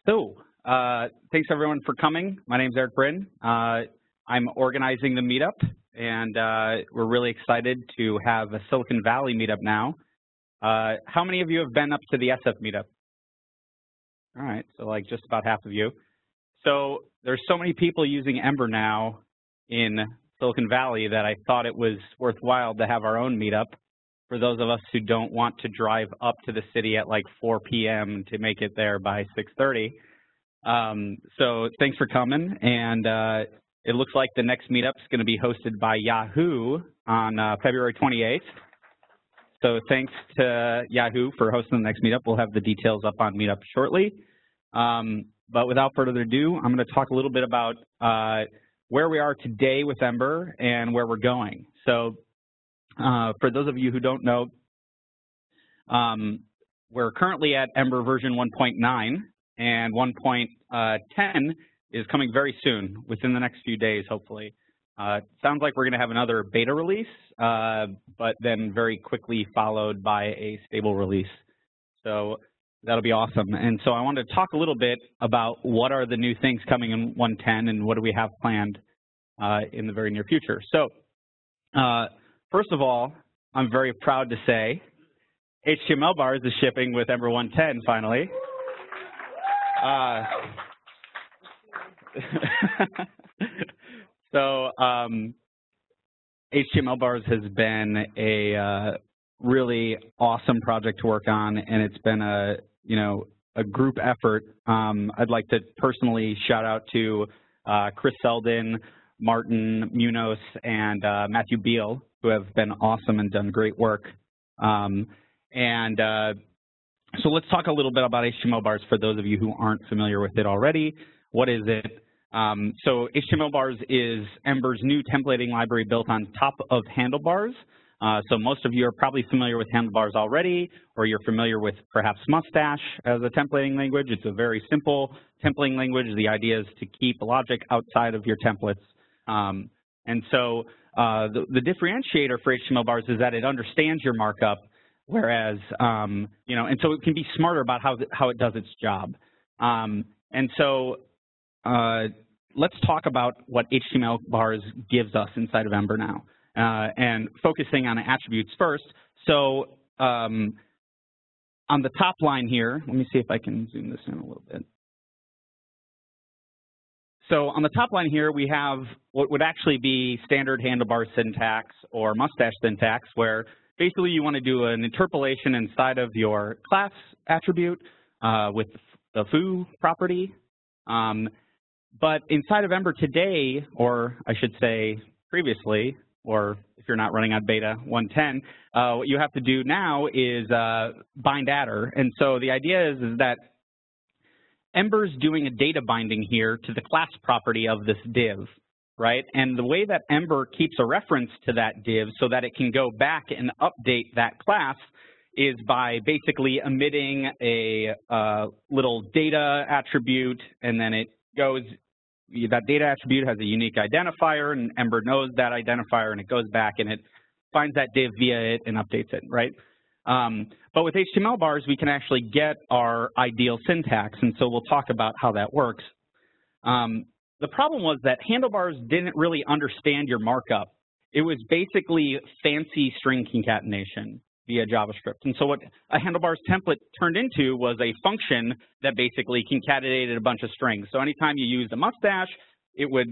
So, thanks everyone for coming. My name is Erik Bryn. I'm organizing the meetup, and we're really excited to have a Silicon Valley meetup now. How many of you have been up to the SF meetup? All right, so like just about half of you. So there's so many people using Ember now in Silicon Valley that I thought it was worthwhile to have our own meetup for those of us who don't want to drive up to the city at like 4 p.m. to make it there by 6:30. So thanks for coming, and it looks like the next meetup is going to be hosted by Yahoo on February 28th. So thanks to Yahoo for hosting the next meetup. We'll have the details up on Meetup shortly. But without further ado, I'm going to talk a little bit about where we are today with Ember and where we're going. So for those of you who don't know, we're currently at Ember version 1.9, and 1.10 is coming very soon, within the next few days, hopefully. Sounds like we're going to have another beta release, but then very quickly followed by a stable release. So that'll be awesome. And so I wanted to talk a little bit about what are the new things coming in 1.10 and what do we have planned in the very near future. So first of all, I'm very proud to say HTMLVars is shipping with Ember 1.10 finally. So HTMLVars has been a really awesome project to work on, and it's been a group effort. I'd like to personally shout out to Chris Selden, Martin Munoz, and Matthew Beal, who have been awesome and done great work. So let's talk a little bit about HTMLVars for those of you who aren't familiar with it already. What is it? So HTMLVars is Ember's new templating library built on top of handlebars. So most of you are probably familiar with handlebars already, or you're familiar with perhaps Mustache as a templating language. It's a very simple templating language. The idea is to keep logic outside of your templates. And so the differentiator for HTMLVars is that it understands your markup, whereas, and so it can be smarter about how it does its job. And so let's talk about what HTMLVars gives us inside of Ember now, and focusing on attributes first. So on the top line here, let me see if I can zoom this in a little bit. So on the top line here, we have what would actually be standard handlebar syntax or Mustache syntax, where basically you want to do an interpolation inside of your class attribute with the foo property. But inside of Ember today, or I should say previously, or if you're not running on beta 1.10, what you have to do now is bind attr. And so the idea is that Ember's doing a data binding here to the class property of this div, right? And the way that Ember keeps a reference to that div so that it can go back and update that class is by basically emitting a little data attribute, and then it goes, that data attribute has a unique identifier, and Ember knows that identifier, and it goes back and it finds that div via it and updates it, right? But with HTMLVars, we can actually get our ideal syntax, and so we'll talk about how that works. The problem was that handlebars didn't really understand your markup. It was basically fancy string concatenation via JavaScript. And so what a handlebars template turned into was a function that basically concatenated a bunch of strings. So anytime you used a mustache, it would,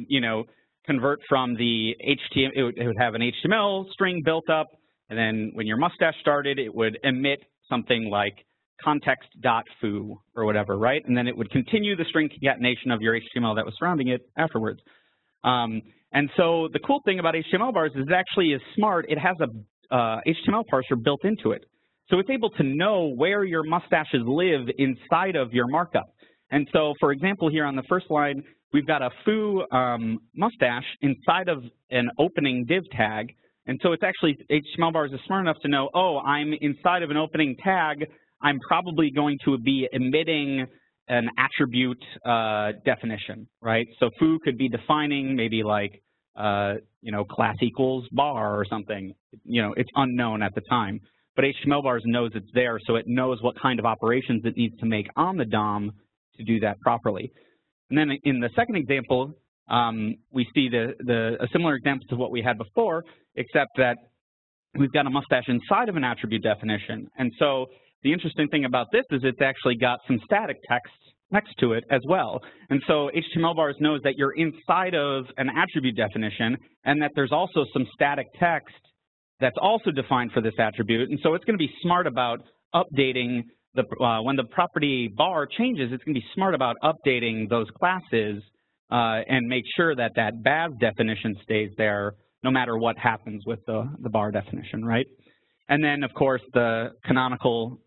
convert from the HTML, it would have an HTML string built up, and then when your mustache started, it would emit something like context.foo or whatever, right? And then it would continue the string concatenation of your HTML that was surrounding it afterwards. And so the cool thing about HTMLVars is it actually is smart. It has a HTML parser built into it. So it's able to know where your mustaches live inside of your markup. And so, for example, here on the first line, we've got a foo mustache inside of an opening div tag. And so it's actually, HTMLVars is smart enough to know, oh, I'm inside of an opening tag. I'm probably going to be emitting an attribute definition, right? So foo could be defining maybe like, class equals bar or something. It's unknown at the time. But HTMLVars knows it's there, so it knows what kind of operations it needs to make on the DOM to do that properly. And then in the second example, we see a similar example to what we had before, except that we've got a mustache inside of an attribute definition. And so the interesting thing about this is it's actually got some static text next to it as well. And so HTMLVars knows that you're inside of an attribute definition and that there's also some static text that's also defined for this attribute. And so it's going to be smart about updating when the property bar changes, it's going to be smart about updating those classes and make sure that that BAS definition stays there no matter what happens with the bar definition, right? And then, of course, the canonical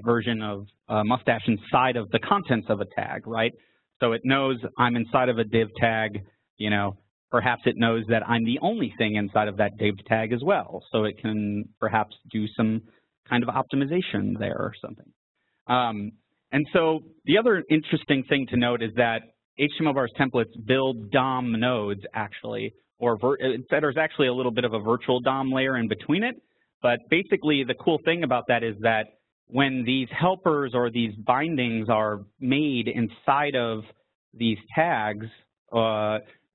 version of mustache inside of the contents of a tag, right? So it knows I'm inside of a div tag, you know, perhaps it knows that I'm the only thing inside of that div tag as well. So it can perhaps do some kind of optimization there or something. And so the other interesting thing to note is that HTMLVars templates build DOM nodes actually, or there's actually a little bit of a virtual DOM layer in between it. But basically, the cool thing about that is that when these helpers or these bindings are made inside of these tags,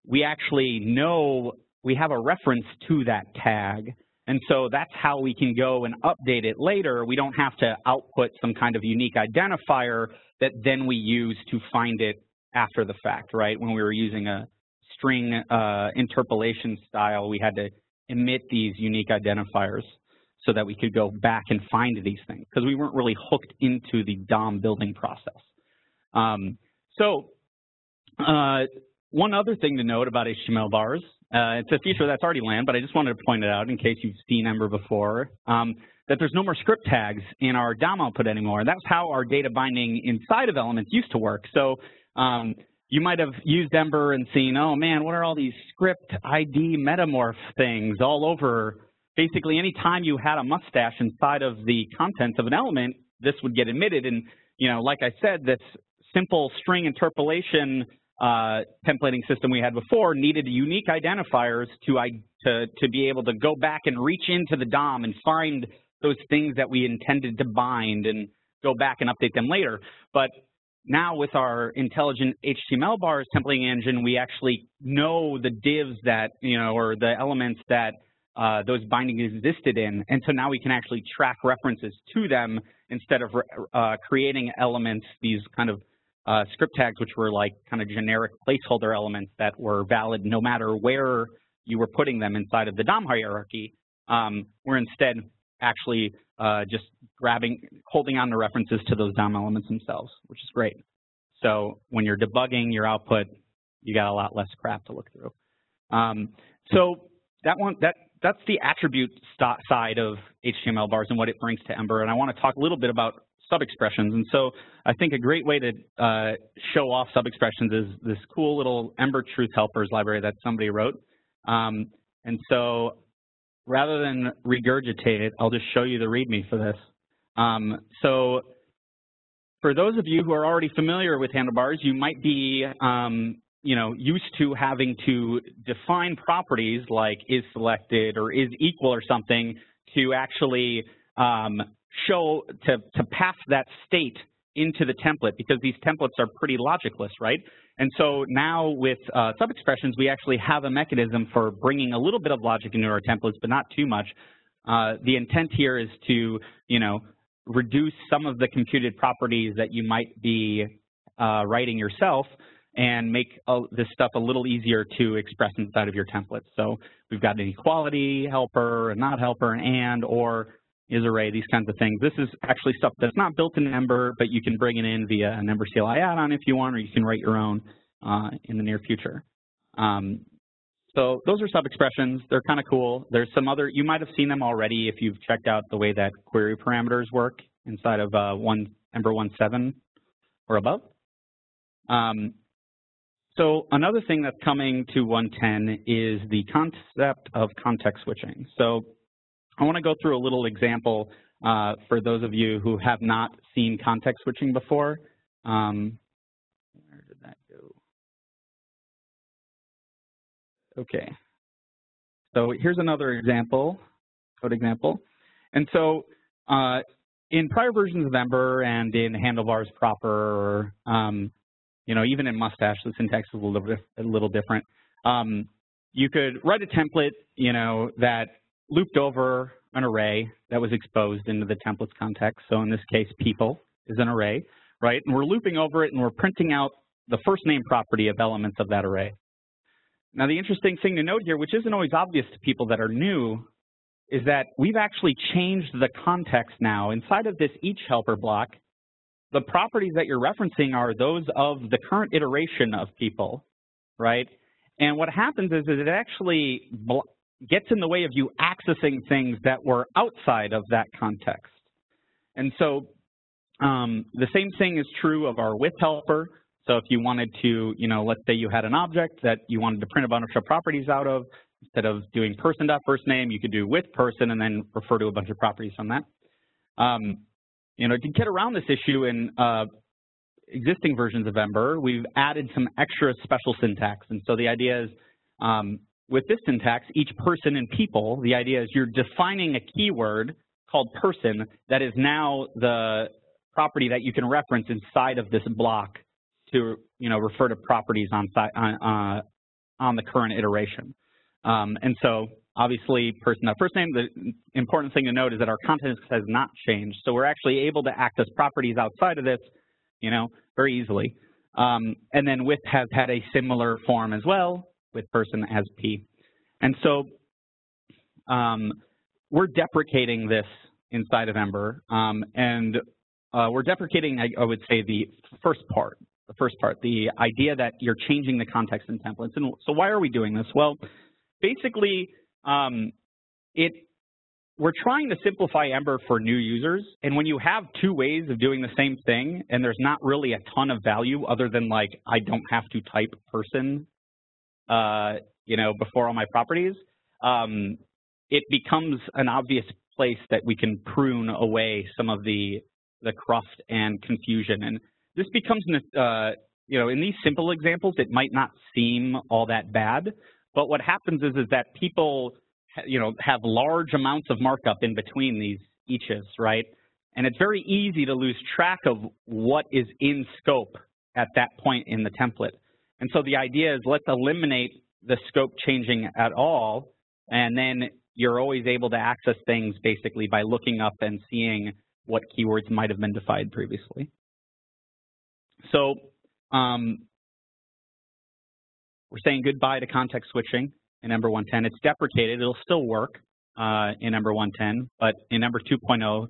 we actually know we have a reference to that tag. And so that's how we can go and update it later. We don't have to output some kind of unique identifier that then we use to find it after the fact, right? When we were using a string interpolation style, we had to emit these unique identifiers so that we could go back and find these things, because we weren't really hooked into the DOM building process. One other thing to note about HTMLVars, it's a feature that's already landed, but I just wanted to point it out in case you've seen Ember before, that there's no more script tags in our DOM output anymore. And that's how our data binding inside of elements used to work. So you might have used Ember and seen, oh man, what are all these script ID metamorph things all over? Basically, any time you had a mustache inside of the contents of an element, this would get emitted. And, you know, like I said, this simple string interpolation templating system we had before needed unique identifiers to be able to go back and reach into the DOM and find those things that we intended to bind and go back and update them later. But now with our intelligent HTMLVars templating engine, we actually know the divs that, you know, or the elements that those bindings existed in. And so now we can actually track references to them instead of creating elements, these kind of script tags, which were like kind of generic placeholder elements that were valid no matter where you were putting them inside of the DOM hierarchy. We're instead actually just holding on to references to those DOM elements themselves, which is great. So when you're debugging your output, you got a lot less crap to look through. So that's the attribute side of HTMLVars and what it brings to Ember. And I want to talk a little bit about SubExpressions. And so I think a great way to show off SubExpressions is this cool little Ember Truth Helpers library that somebody wrote. And so rather than regurgitate it, I'll just show you the README for this. So for those of you who are already familiar with handlebars, you might be you know, used to having to define properties like is selected or is equal or something to actually to pass that state into the template, because these templates are pretty logicless, right? And so now with SubExpressions, we actually have a mechanism for bringing a little bit of logic into our templates, but not too much. The intent here is to, you know, reduce some of the computed properties that you might be writing yourself and make this stuff a little easier to express inside of your templates. So we've got an equality helper, a not helper, an and, or is array, these kinds of things. This is actually stuff that's not built in Ember, but you can bring it in via an Ember CLI add-on if you want, or you can write your own in the near future. So those are SubExpressions. They're kind of cool. There's some other, you might have seen them already if you've checked out the way that query parameters work inside of Ember 1.7 or above. So another thing that's coming to 1.10 is the concept of context switching. So I want to go through a little example for those of you who have not seen context switching before. Where did that go? Okay. So here's another example, code example. And so in prior versions of Ember and in handlebars proper, or even in Mustache, the syntax is a little different. You could write a template, that looped over an array that was exposed into the template's context. So in this case, people is an array, right? And we're looping over it, and we're printing out the first name property of elements of that array. Now, the interesting thing to note here, which isn't always obvious to people that are new, is that we've actually changed the context now. Inside of this each helper block, the properties that you're referencing are those of the current iteration of people, right? And what happens is it actually gets in the way of you accessing things that were outside of that context. And so the same thing is true of our with helper. So if you wanted to, let's say you had an object that you wanted to print a bunch of properties out of, instead of doing person.firstname, you could do with person and then refer to a bunch of properties from that. To get around this issue in existing versions of Ember, we've added some extra special syntax. And so the idea is, with this syntax, each person and people, the idea is you're defining a keyword called person that is now the property that you can reference inside of this block to, refer to properties on the current iteration. And so obviously person.firstname, the important thing to note is that our context has not changed. So we're actually able to access properties outside of this, very easily. And then with has had a similar form as well, with person as P. And so we're deprecating this inside of Ember. And we're deprecating, I would say, the first part, the idea that you're changing the context in templates. And so why are we doing this? Well, basically, we're trying to simplify Ember for new users. And when you have two ways of doing the same thing, and there's not really a ton of value other than like, I don't have to type person, before all my properties, it becomes an obvious place that we can prune away some of the cruft and confusion. And this becomes, in these simple examples, it might not seem all that bad. But what happens is that people, have large amounts of markup in between these eaches, right? And it's very easy to lose track of what is in scope at that point in the template. And so the idea is let's eliminate the scope changing at all, and then you're always able to access things basically by looking up and seeing what keywords might have been defined previously. So we're saying goodbye to context switching in Ember 1.10. It's deprecated. It'll still work in Ember 1.10, but in Ember 2.0,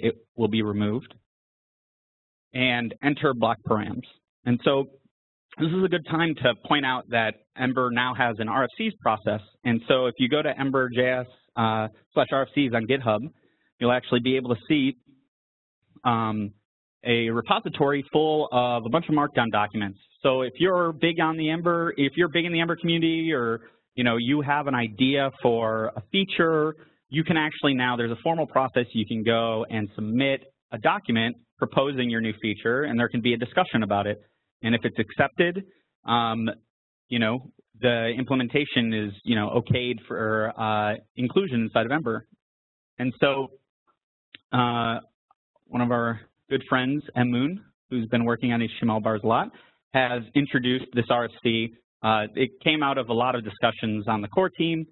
it will be removed. And enter block params. And so this is a good time to point out that Ember now has an RFCs process. And so if you go to Ember.js /RFCs on GitHub, you'll actually be able to see a repository full of a bunch of Markdown documents. So if you're big on the Ember, if you're big in the Ember community, or you have an idea for a feature, you can actually now, there's a formal process, you can go and submit a document proposing your new feature, and there can be a discussion about it. And if it's accepted, the implementation is, okayed for inclusion inside of Ember. And so one of our good friends, Moon, who's been working on HTMLVars a lot, has introduced this RFC. It came out of a lot of discussions on the core team.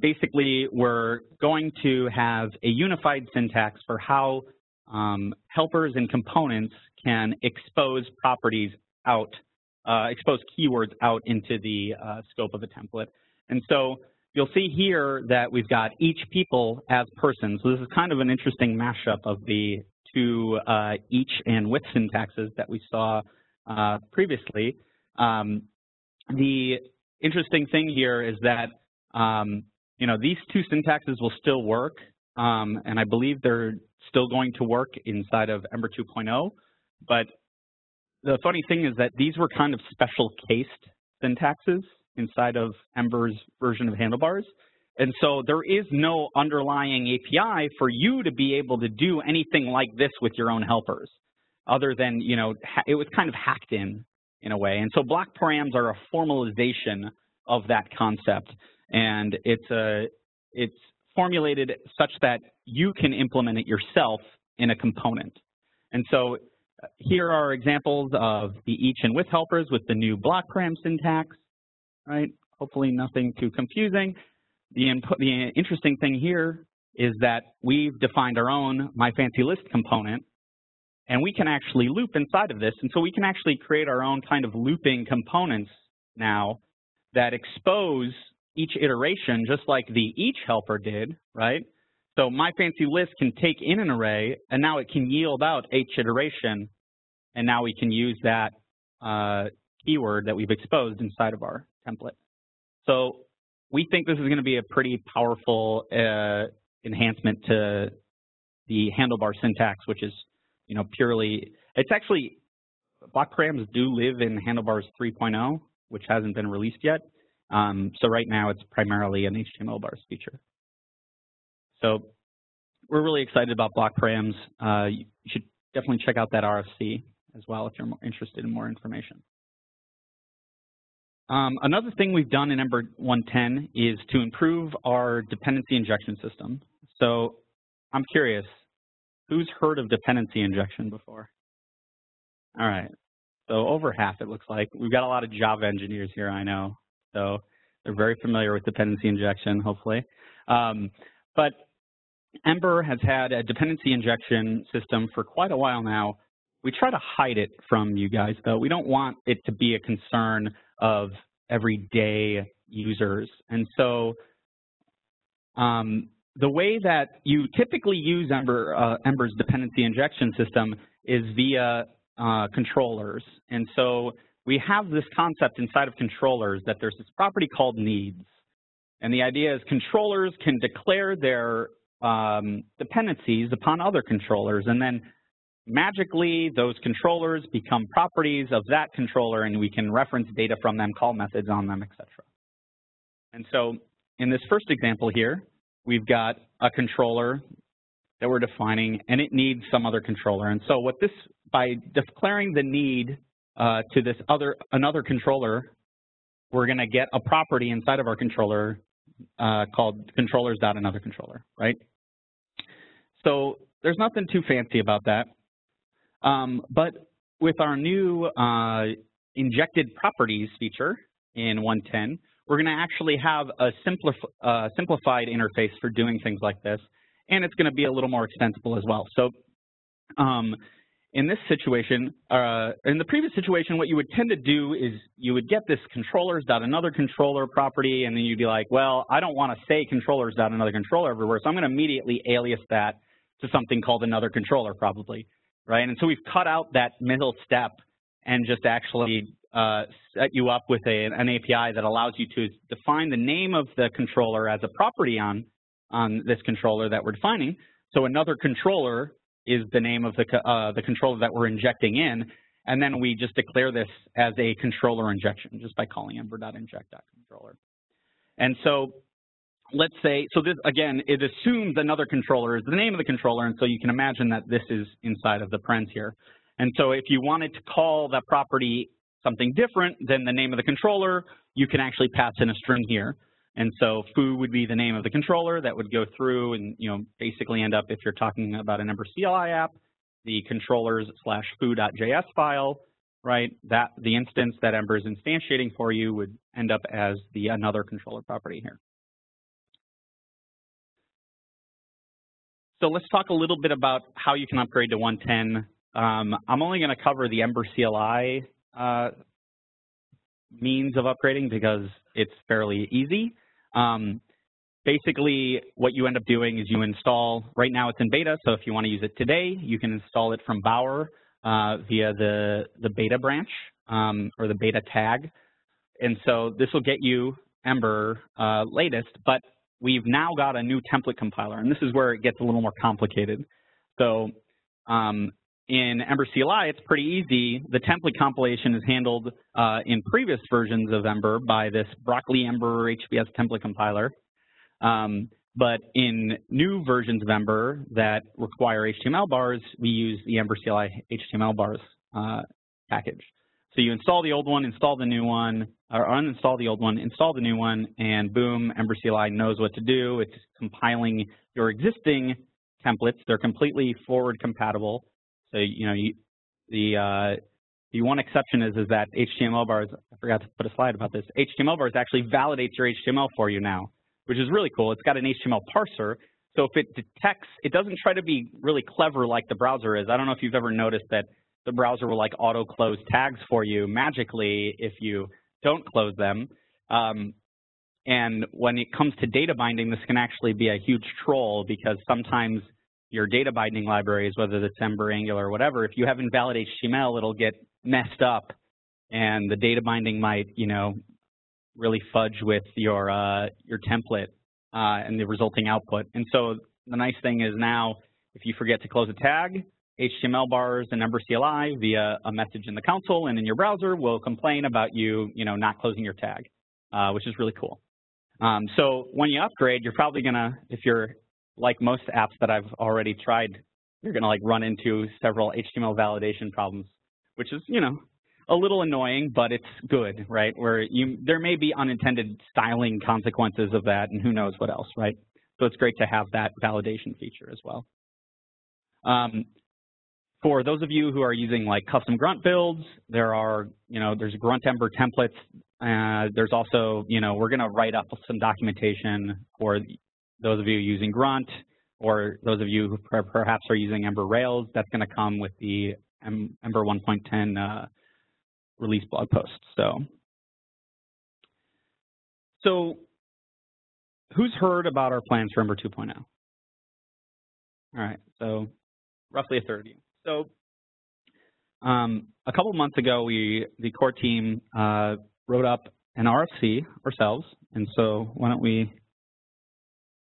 Basically, we're going to have a unified syntax for how helpers and components can expose properties out, expose keywords out into the scope of a template. And so you'll see here that we've got each people as persons. So this is kind of an interesting mashup of the two each and with syntaxes that we saw previously. The interesting thing here is that these two syntaxes will still work, and I believe they're still going to work inside of Ember 2.0. But the funny thing is that these were kind of special cased syntaxes inside of Ember's version of handlebars. And so there is no underlying API for you to be able to do anything like this with your own helpers, other than, it was kind of hacked in a way. And so block params are a formalization of that concept. And it's formulated such that you can implement it yourself in a component. And so here are examples of the each and with helpers with the new block param syntax, right? Hopefully nothing too confusing. The interesting thing here is that we've defined our own myFancyList component, and we can actually loop inside of this. And so we can actually create our own kind of looping components now that expose each iteration just like the each helper did, right? So myFancyList can take in an array, and now it can yield out each iteration, and now we can use that keyword that we've exposed inside of our template. So we think this is going to be a pretty powerful enhancement to the handlebar syntax, which is, purely, it's actually, block params do live in handlebars 3.0, which hasn't been released yet. So right now it's primarily an HTMLVars feature. So we're really excited about block params. You should definitely check out that RFC as well if you're more interested in more information. Another thing we've done in Ember 1.10 is to improve our dependency injection system. So I'm curious, who's heard of dependency injection before? All right, so over half it looks like. We've got a lot of Java engineers here, I know. So they're very familiar with dependency injection, hopefully. But Ember has had a dependency injection system for quite a while now. We try to hide it from you guys, though. We don't want it to be a concern of everyday users. And so the way that you typically use Ember's dependency injection system is via controllers. And so we have this concept inside of controllers that there's this property called needs. And the idea is controllers can declare their dependencies upon other controllers, and then magically those controllers become properties of that controller, and we can reference data from them, call methods on them, etc. And so in this first example here, we've got a controller that we're defining, and it needs some other controller. And so what this, by declaring the need to this another controller, we're going to get a property inside of our controller called controllers.another controller, right? So there's nothing too fancy about that. But with our new injected properties feature in 1.10, we're going to actually have a simplified interface for doing things like this, and it's going to be a little more extensible as well. So in this situation, in the previous situation, what you would tend to do is you would get this controllers.another controller property, and then you'd be like, well, I don't want to say controllers.another controller everywhere, so I'm going to immediately alias that to something called another controller probably, right? And so we've cut out that middle step and just actually set you up with an API that allows you to define the name of the controller as a property on this controller that we're defining. So another controller is the name of the controller that we're injecting in, and then we just declare this as a controller injection just by calling ember.inject.controller. And so let's say, so this, again, it assumes another controller is the name of the controller, and so you can imagine that this is inside of the parens here. And so if you wanted to call that property something different than the name of the controller, you can actually pass in a string here. And so foo would be the name of the controller that would go through and, basically end up, if you're talking about an Ember CLI app, the controllers/foo.js file, right? That the instance that Ember is instantiating for you would end up as the another controller property here. So let's talk a little bit about how you can upgrade to 1.10. I'm only going to cover the Ember CLI means of upgrading because it's fairly easy. Basically, what you end up doing is you install, right now it's in beta, so if you want to use it today, you can install it from Bower via the beta branch or the beta tag. And so this will get you Ember latest, but we've now got a new template compiler, and this is where it gets a little more complicated. So in Ember CLI, it's pretty easy. The template compilation is handled in previous versions of Ember by this Broccoli Ember HBS template compiler. But in new versions of Ember that require HTMLVars, we use the Ember CLI HTMLVars package. So you install the old one, install the new one, or uninstall the old one, install the new one, and boom, Ember CLI knows what to do. It's compiling your existing templates. They're completely forward compatible. So, you know, the one exception is that HTMLVars, I forgot to put a slide about this, HTMLVars actually validates your HTML for you now, which is really cool. It's got an HTML parser. So if it detects, it doesn't try to be really clever like the browser is. I don't know if you've ever noticed that the browser will like auto-close tags for you magically if you don't close them. And when it comes to data binding, this can actually be a huge troll because sometimes your data binding libraries, whether it's Ember, Angular, or whatever, if you have invalid HTML, it'll get messed up and the data binding might, you know, really fudge with your template and the resulting output. And so the nice thing is now, if you forget to close a tag, HTMLVars and Ember CLI via a message in the console and in your browser will complain about you, not closing your tag, which is really cool. So when you upgrade, you're probably gonna, if you're like most apps that I've already tried, you're gonna like run into several HTML validation problems, which is, a little annoying, but it's good, right? Where there may be unintended styling consequences of that, and who knows what else, right? So it's great to have that validation feature as well. For those of you who are using like custom grunt builds, there are, there's grunt Ember templates. There's also, we're going to write up some documentation for those of you using grunt, or those of you who perhaps are using Ember Rails. That's going to come with the Ember 1.10 release blog post. So who's heard about our plans for Ember 2.0? All right, so roughly a third of you. So a couple months ago, the core team wrote up an RFC ourselves, and so why don't we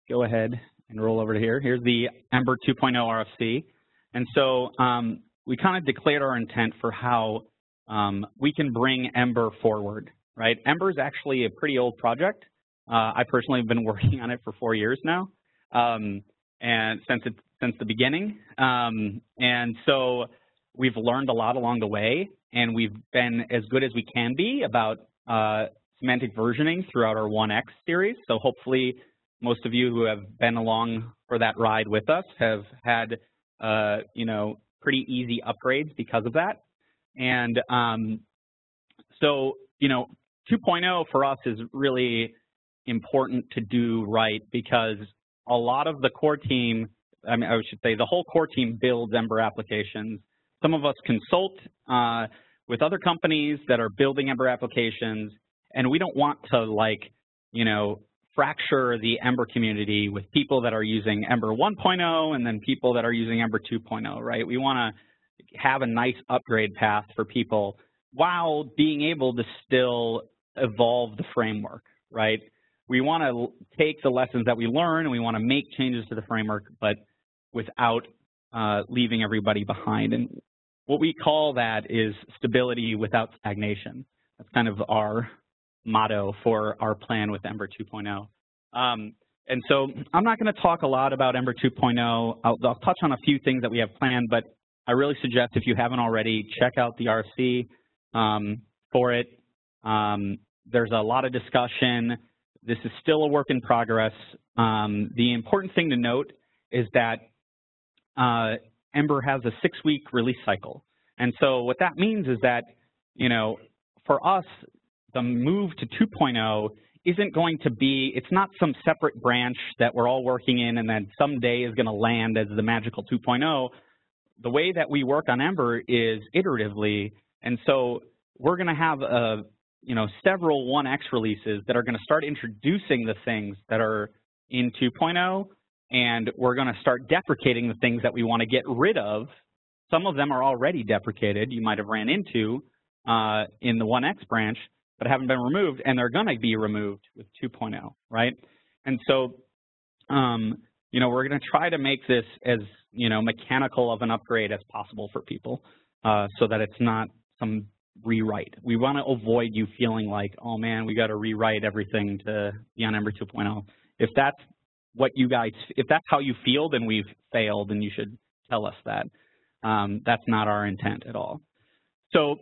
go ahead and roll over to here. Here's the Ember 2.0 RFC, and so we kind of declared our intent for how we can bring Ember forward, right? Ember is actually a pretty old project. I personally have been working on it for 4 years now, and since the beginning. And so we've learned a lot along the way, and we've been as good as we can be about semantic versioning throughout our 1X series. So hopefully most of you who have been along for that ride with us have had, pretty easy upgrades because of that. And so, 2.0 for us is really important to do right, because a lot of the core team, I should say the whole core team builds Ember applications. Some of us consult with other companies that are building Ember applications, and we don't want to fracture the Ember community with people that are using Ember 1.0 and then people that are using Ember 2.0, right? We want to have a nice upgrade path for people while being able to still evolve the framework, right? We want to take the lessons that we learn and we want to make changes to the framework, but without leaving everybody behind. And what we call that is stability without stagnation. That's kind of our motto for our plan with Ember 2.0. And so I'm not going to talk a lot about Ember 2.0. I'll touch on a few things that we have planned, but I really suggest, if you haven't already, check out the RFC for it. There's a lot of discussion. This is still a work in progress. The important thing to note is that Ember has a 6-week release cycle. And so what that means is that, for us, the move to 2.0 isn't going to be, it's not some separate branch that we're all working in and then someday is going to land as the magical 2.0. The way that we work on Ember is iteratively, and so we're going to have several 1X releases that are going to start introducing the things that are in 2.0, and we're going to start deprecating the things that we want to get rid of. Some of them are already deprecated, you might have ran into in the 1X branch, but haven't been removed, and they're going to be removed with 2.0, right? And so, we're going to try to make this as, mechanical of an upgrade as possible for people so that it's not some rewrite. We want to avoid you feeling like, oh man, we got to rewrite everything to be on Ember 2.0. If that's what you guys, if that's how you feel, then we've failed, and you should tell us that. That's not our intent at all. So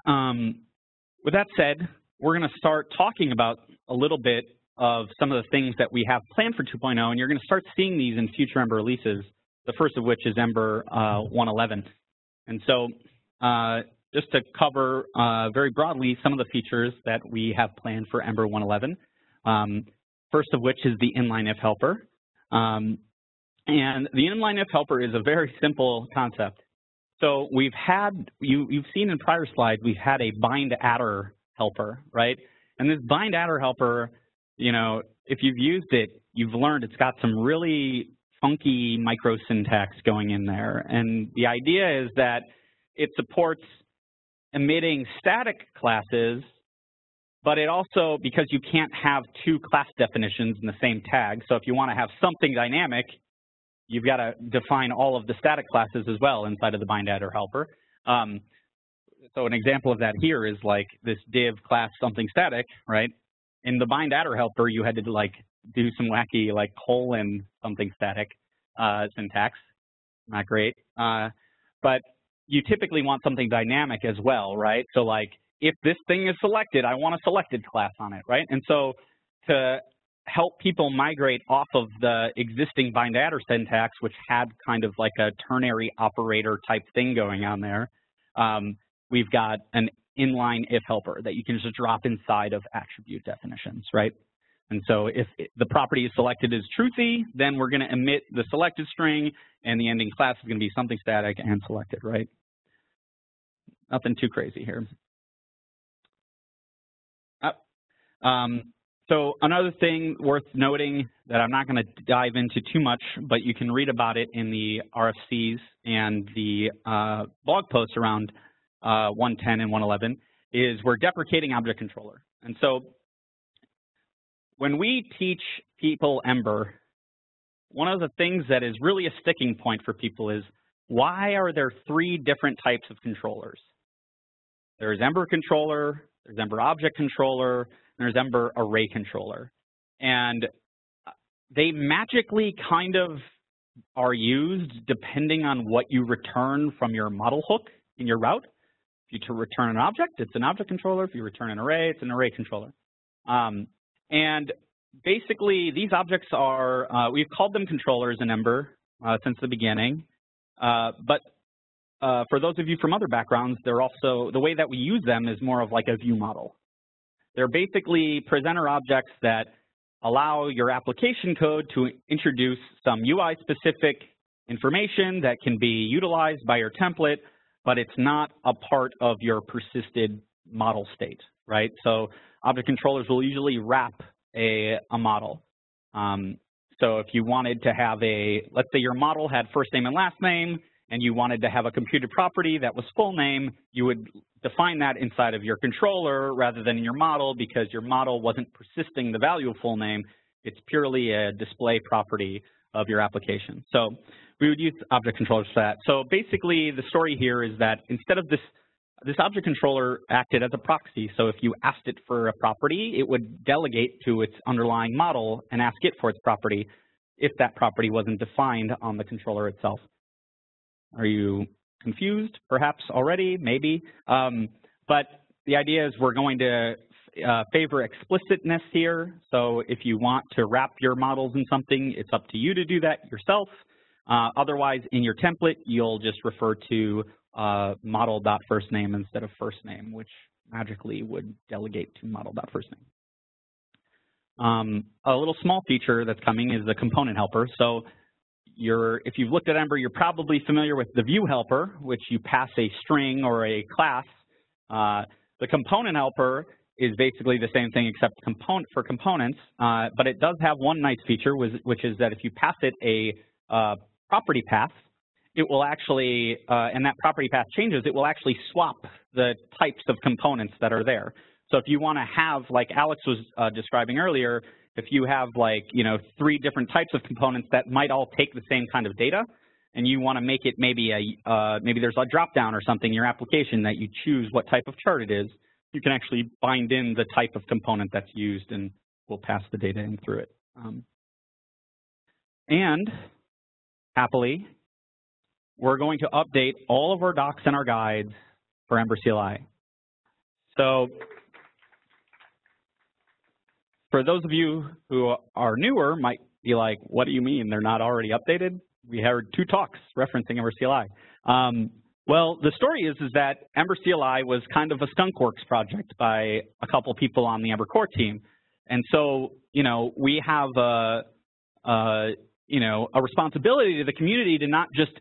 with that said, we're going to start talking about a little bit of some of the things that we have planned for 2.0, and you're going to start seeing these in future Ember releases, the first of which is Ember 1.11. And so just to cover very broadly some of the features that we have planned for Ember 1.11, first of which is the inline if helper. And the inline if helper is a very simple concept. So we've had, you've seen in prior slides, we've had a bind adder helper, right? And this bind adder helper, you know, if you've used it, you've learned it's got some really funky micro syntax going in there. And the idea is that it supports emitting static classes, but it also, because you can't have two class definitions in the same tag, so if you want to have something dynamic, you've got to define all of the static classes as well inside of the bind adder helper. So an example of that here is like this div class something static, right? In the bind adder helper, you had to like do some wacky like colon something static syntax. Not great. But you typically want something dynamic as well, right? So like if this thing is selected, I want a selected class on it, right? And so to help people migrate off of the existing bind adder syntax, which had kind of like a ternary operator type thing going on there, we've got an inline if helper that you can just drop inside of attribute definitions, right? And so if the property is selected as truthy, then we're going to emit the selected string, and the ending class is going to be something static and selected, right? Nothing too crazy here. So another thing worth noting that I'm not going to dive into too much, but you can read about it in the RFCs and the blog posts around 110 and 111, is we're deprecating object controller. And so when we teach people Ember, one of the things that is really a sticking point for people is, why are there 3 different types of controllers? There's Ember controller, there's Ember object controller, and there's Ember array controller. And they magically kind of are used depending on what you return from your model hook in your route. If you return an object, it's an object controller. If you return an array, it's an array controller. And basically, these objects are, we've called them controllers in Ember since the beginning. But for those of you from other backgrounds, they're also, the way that we use them is more of like a view model. They're basically presenter objects that allow your application code to introduce some UI-specific information that can be utilized by your template, but it's not a part of your persisted model state, right? So object controllers will usually wrap a model. So if you wanted to have a, let's say your model had first name and last name, and you wanted to have a computed property that was full name, you would define that inside of your controller rather than in your model, because your model wasn't persisting the value of full name. It's purely a display property of your application. So we would use object controllers for that. So basically, the story here is that instead of this object controller acted as a proxy. So if you asked it for a property, it would delegate to its underlying model and ask it for its property if that property wasn't defined on the controller itself. Are you confused, perhaps already? Maybe. But the idea is we're going to favor explicitness here. So if you want to wrap your models in something, it's up to you to do that yourself. Otherwise, in your template, you'll just refer to model.firstname instead of first name, which magically would delegate to model.firstname. A little small feature that's coming is the component helper. So if you've looked at Ember, you're probably familiar with the view helper, which you pass a string or a class. The component helper is basically the same thing except for components, but it does have one nice feature, which is that if you pass it a property path, it will actually, and that property path changes, it will actually swap the types of components that are there. So if you want to have, like Alex was describing earlier, if you have like, 3 different types of components that might all take the same kind of data, and you want to make it maybe maybe there's a drop down or something in your application that you choose what type of chart it is, you can actually bind in the type of component that's used and we'll pass the data in through it. And happily, we're going to update all of our docs and our guides for Ember CLI. for those of you who are newer, might be like, what do you mean they're not already updated? We heard 2 talks referencing Ember CLI. Well, the story is that Ember CLI was kind of a skunkworks project by a couple people on the Ember core team. And so, we have a responsibility to the community to not just,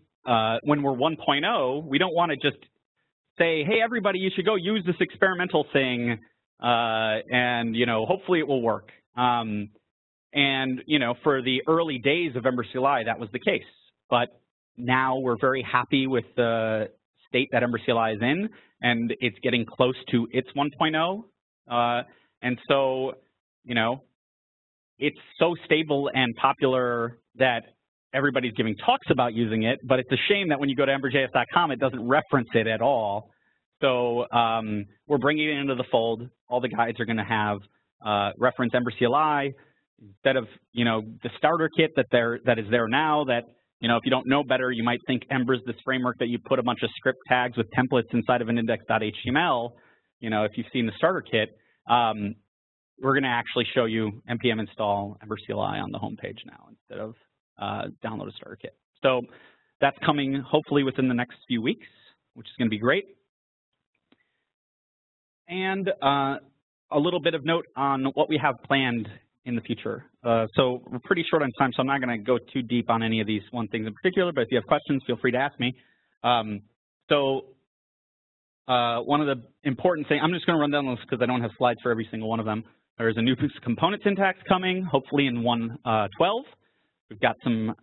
when we're 1.0, we don't want to just say, hey, everybody, you should go use this experimental thing, and, hopefully it will work. And, for the early days of Ember CLI, that was the case. But now we're very happy with the state that Ember CLI is in, and it's getting close to its 1.0. And so, it's so stable and popular that everybody's giving talks about using it, but it's a shame that when you go to Ember.js.com, it doesn't reference it at all. So we're bringing it into the fold. All the guides are going to have reference Ember CLI instead of, the starter kit that is there now that, if you don't know better, you might think Ember is this framework that you put a bunch of script tags with templates inside of an index.html. If you've seen the starter kit, we're going to actually show you npm install Ember CLI on the homepage now instead of download a starter kit. So that's coming hopefully within the next few weeks, which is going to be great. And a little bit of note on what we have planned in the future. So we're pretty short on time, so I'm not going to go too deep on any of these things in particular, but if you have questions, feel free to ask me. One of the important things, I'm just going to run down those because I don't have slides for every single one of them. There's a new component syntax coming, hopefully in 1.12. We've got some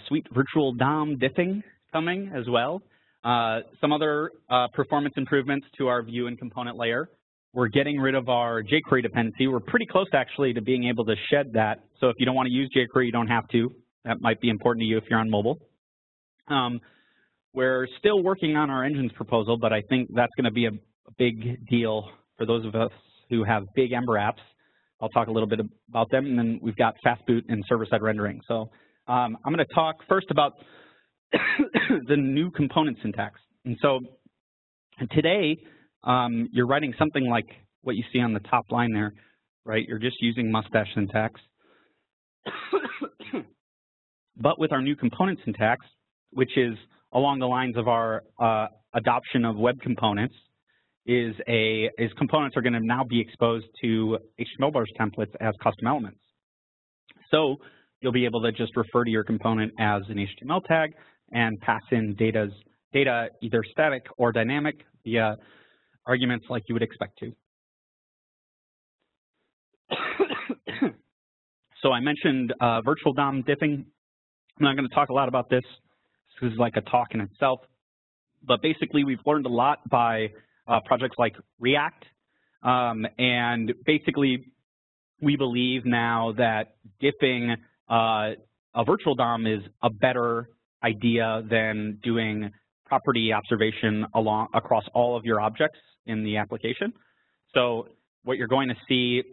sweet virtual DOM diffing coming as well. Some other performance improvements to our view and component layer. We're getting rid of our jQuery dependency. We're pretty close, actually, to being able to shed that. So if you don't want to use jQuery, you don't have to. That might be important to you if you're on mobile. We're still working on our engines proposal, but I think that's going to be a big deal for those of us who have big Ember apps. I'll talk a little bit about them, and then we've got fast boot and server-side rendering. So I'm going to talk first about the new component syntax. And so today, you're writing something like what you see on the top line there, right? You're just using mustache syntax. But with our new component syntax, which is along the lines of our adoption of web components, is components are going to now be exposed to HTMLVars templates as custom elements. So you'll be able to just refer to your component as an HTML tag and pass in data either static or dynamic via arguments like you would expect to. So I mentioned virtual DOM diffing. I'm not going to talk a lot about this. This is like a talk in itself. But basically, we've learned a lot by projects like React. And basically, we believe now that diffing a virtual DOM is a better idea than doing property observation across all of your objects in the application. So what you're going to see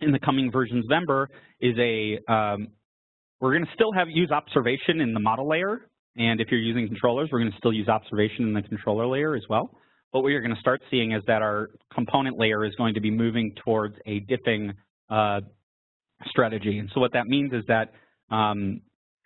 in the coming versions of Ember is we're going to still use observation in the model layer. And if you're using controllers, we're going to still use observation in the controller layer as well. But what you're going to start seeing is that our component layer is going to be moving towards a diffing strategy. And so what that means is that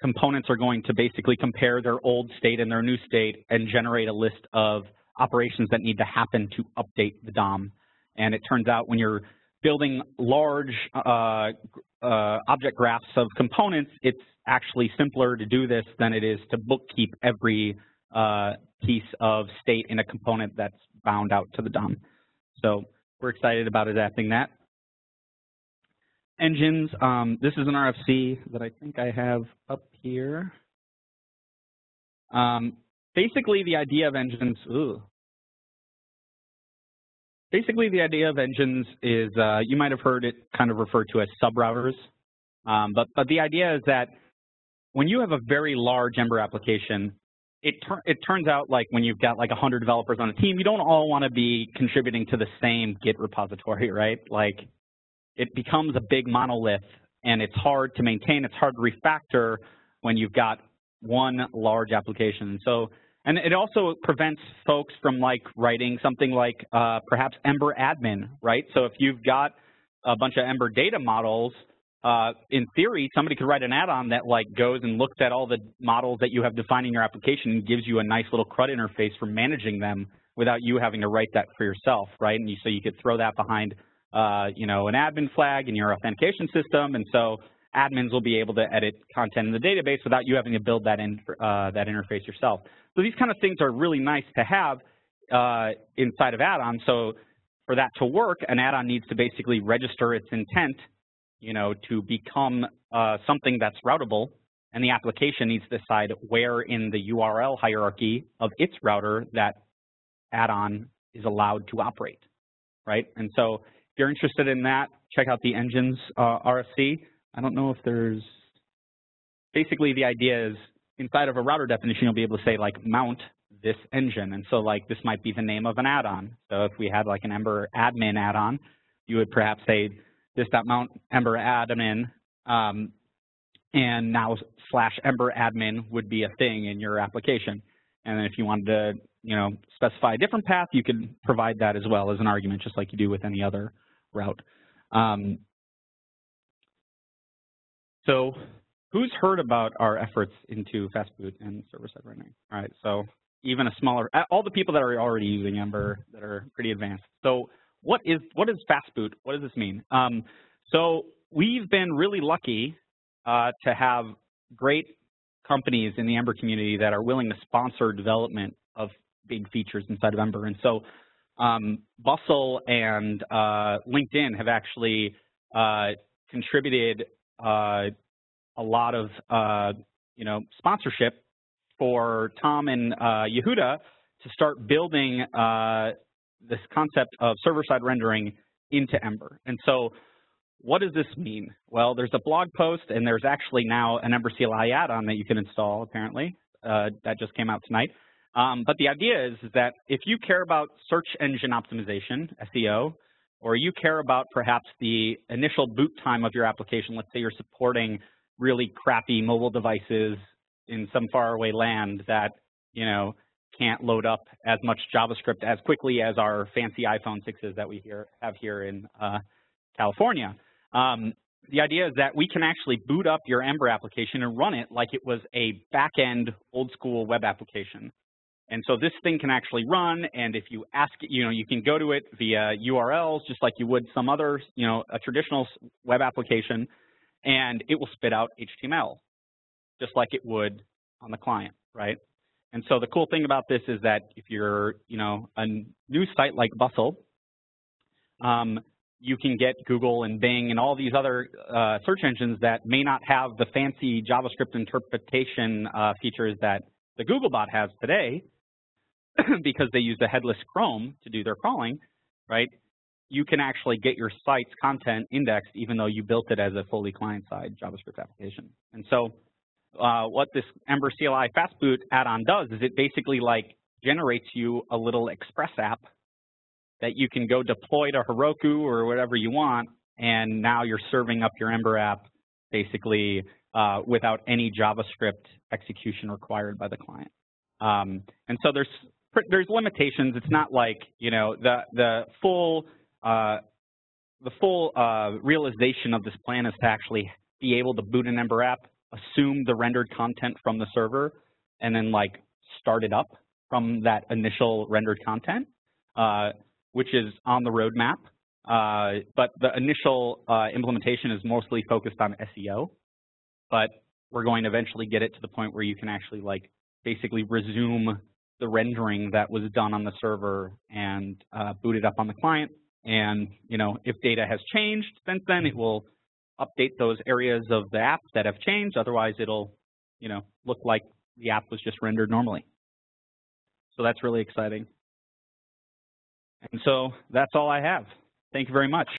components are going to basically compare their old state and their new state and generate a list of operations that need to happen to update the DOM. And it turns out when you're building large object graphs of components, it's actually simpler to do this than it is to bookkeep every piece of state in a component that's bound out to the DOM. So we're excited about adapting that. Engines, this is an RFC that I think I have up here. Basically, the idea of engines, Basically, the idea of engines is, you might have heard it kind of referred to as sub-routers. But the idea is that when you have a very large Ember application, it turns out like when you've got like 100 developers on a team, you don't all want to be contributing to the same Git repository, right? Like it becomes a big monolith and it's hard to maintain, it's hard to refactor when you've got one large application. So, and it also prevents folks from like writing something like perhaps Ember admin, right? So if you've got a bunch of Ember data models, in theory, somebody could write an add-on that like goes and looks at all the models that you have defining your application and gives you a nice little CRUD interface for managing them without you having to write that for yourself, right? And so you could throw that behind, you know, an admin flag in your authentication system, and so admins will be able to edit content in the database without you having to build that that interface yourself. So these kind of things are really nice to have inside of add-ons. So for that to work, an add-on needs to basically register its intent, you know, to become something that's routable, and the application needs to decide where in the URL hierarchy of its router that add-on is allowed to operate, right? And so if you're interested in that, check out the Engines RFC. I don't know if there's, basically the idea is inside of a router definition, you'll be able to say like mount this engine. And so like this might be the name of an add-on. So if we had like an Ember admin add-on, you would perhaps say this.mount Ember admin, and now /Ember admin would be a thing in your application. And then if you wanted to, you know, specify a different path, you could provide that as well as an argument, just like you do with any other route. So who's heard about our efforts into fast boot and server-side rendering? All right, so even a smaller, all the people that are already using Ember that are pretty advanced. So what is fast boot? What does this mean? So we've been really lucky to have great companies in the Ember community that are willing to sponsor development of big features inside of Ember. And so Bustle and LinkedIn have actually contributed a lot of you know, sponsorship for Tom and Yehuda to start building this concept of server-side rendering into Ember. And so what does this mean? Well, there's a blog post, and there's actually now an Ember CLI add-on that you can install, apparently. That just came out tonight. But the idea is that if you care about search engine optimization, SEO, or you care about perhaps the initial boot time of your application, let's say you're supporting really crappy mobile devices in some faraway land that, you know, can't load up as much JavaScript as quickly as our fancy iPhone 6s that we have here in California. The idea is that we can actually boot up your Ember application and run it like it was a back-end old-school web application. And so this thing can actually run, and if you ask it, you know, you can go to it via URLs just like you would some other, you know, a traditional web application, and it will spit out HTML just like it would on the client, right? And so the cool thing about this is that if you're, you know, a news site like Bustle, you can get Google and Bing and all these other search engines that may not have the fancy JavaScript interpretation features that the Googlebot has today because they use the headless Chrome to do their crawling, right? You can actually get your site's content indexed even though you built it as a fully client-side JavaScript application. And so what this Ember CLI Fast Boot add-on does is it basically like generates you a little Express app that you can go deploy to Heroku or whatever you want, and now you're serving up your Ember app basically without any JavaScript execution required by the client. And so there's limitations. It's not like, you know, the full realization of this plan is to actually be able to boot an Ember app, assume the rendered content from the server, and then like start it up from that initial rendered content, which is on the roadmap. But the initial implementation is mostly focused on SEO. But we're going to eventually get it to the point where you can actually like basically resume the rendering that was done on the server and boot it up on the client. And, you know, if data has changed since then, it will update those areas of the app that have changed. Otherwise, it'll, you know, look like the app was just rendered normally. So that's really exciting. And so that's all I have. Thank you very much.